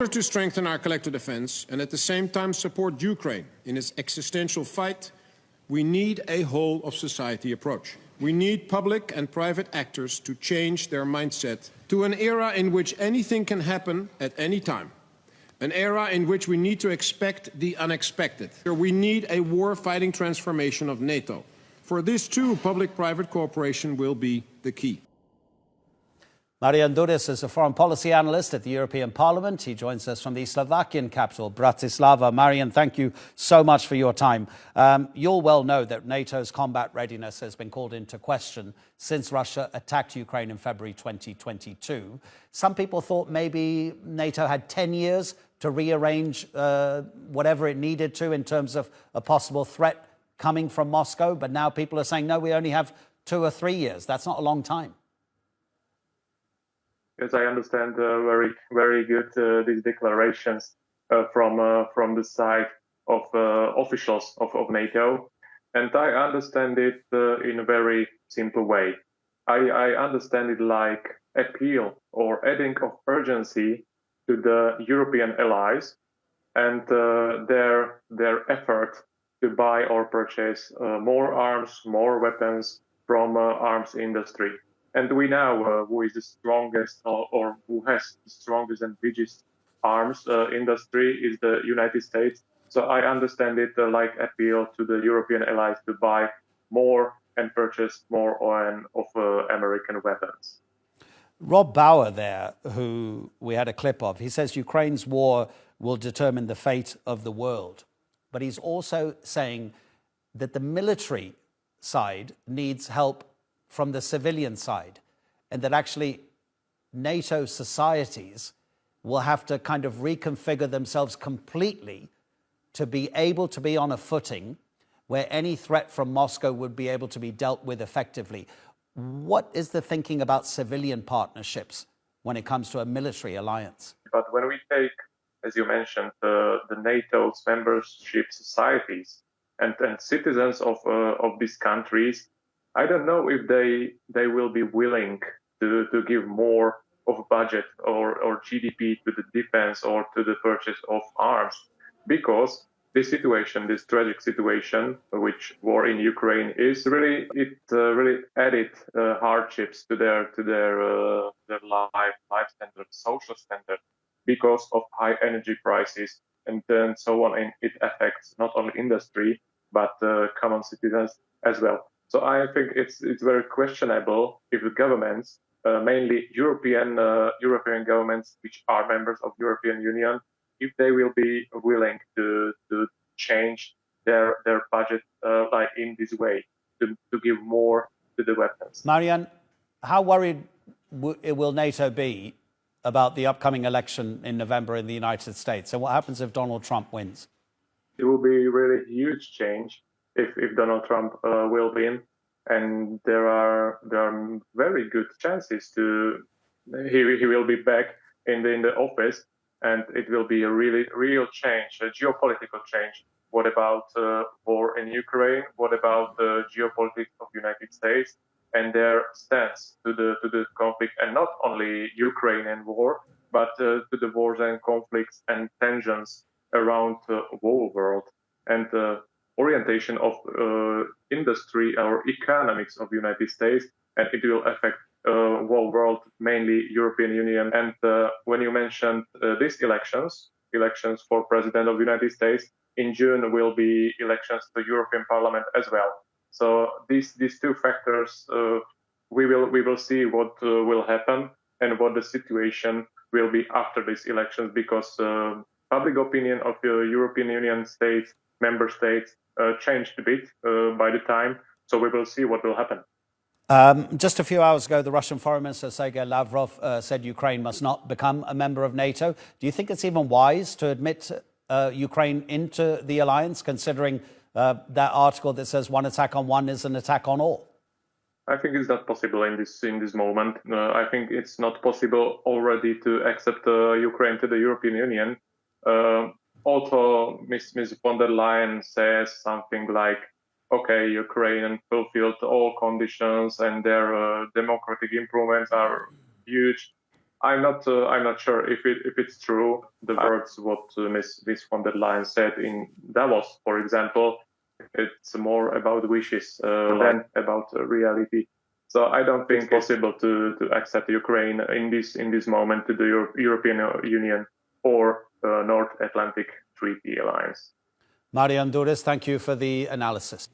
order to strengthen our collective defense and at the same time support Ukraine in its existential fight, we need a whole of society approach. We need public and private actors to change their mindset to an era in which anything can happen at any time. An era in which we need to expect the unexpected. We need a war-fighting transformation of NATO. For this too, public-private cooperation will be the key. Marian Duris is a foreign policy analyst at the European Parliament. He joins us from the Slovakian capital, Bratislava. Marian, thank you so much for your time. You'll well know that NATO's combat readiness has been called into question since Russia attacked Ukraine in February 2022. Some people thought maybe NATO had 10 years to rearrange whatever it needed to in terms of a possible threat coming from Moscow. But now people are saying, no, we only have 2 or 3 years. That's not a long time. Yes, I understand very, very good these declarations from the side of officials of NATO, and I understand it in a very simple way. I understand it like appeal or adding of urgency to the European allies and their effort to buy or purchase more arms, more weapons from arms industry. And we know who is the strongest or who has the strongest and biggest arms industry is the United States. So I understand it like appeal to the European allies to buy more and purchase more of American weapons. Rob Bauer there, who we had a clip of, he says Ukraine's war will determine the fate of the world. But he's also saying that the military side needs help from the civilian side, and that actually NATO societies will have to kind of reconfigure themselves completely to be able to be on a footing where any threat from Moscow would be able to be dealt with effectively. What is the thinking about civilian partnerships when it comes to a military alliance? But when we take, as you mentioned, the NATO's membership societies and citizens of these countries, I don't know if they will be willing to give more of budget or GDP to the defense or to the purchase of arms, because this situation, this tragic situation, which war in Ukraine is, really added hardships to their life standard, social standard, because of high energy prices and then so on. And it affects not only industry but common citizens as well. So I think it's very questionable if the governments, mainly European governments, which are members of European Union, if they will be willing to change their budget like in this way, to give more to the weapons. Marian, how worried will NATO be about the upcoming election in November in the United States? And what happens if Donald Trump wins? It will be really huge change if Donald Trump will win, and there are very good chances he will be back in the office, and it will be a real change, a geopolitical change. What about war in Ukraine? What about the geopolitics of the United States and their stance to the conflict, and not only Ukrainian war, but to the wars and conflicts and tensions around the whole world, and orientation of industry or economics of the United States, and it will affect whole world, mainly European Union. And when you mentioned these elections for President of the United States, in June will be elections to European Parliament as well. So these two factors, we will see what will happen and what the situation will be after these elections, because public opinion of the European Union states, member states, changed a bit by the time. So we will see what will happen. Just a few hours ago, the Russian Foreign Minister Sergei Lavrov said Ukraine must not become a member of NATO. Do you think it's even wise to admit Ukraine into the alliance, considering that article that says one attack on one is an attack on all? I think it's not possible in this moment. I think it's not possible already to accept Ukraine to the European Union. Also, Ms. von der Leyen says something like, okay, Ukraine fulfilled all conditions and their democratic improvements are huge. I'm not sure if it's true. The words what Ms. von der Leyen said in Davos, for example, it's more about wishes than about reality. So I don't think it's possible to accept Ukraine in this moment to the European Union or North Atlantic Treaty Alliance. Marian Duris, thank you for the analysis.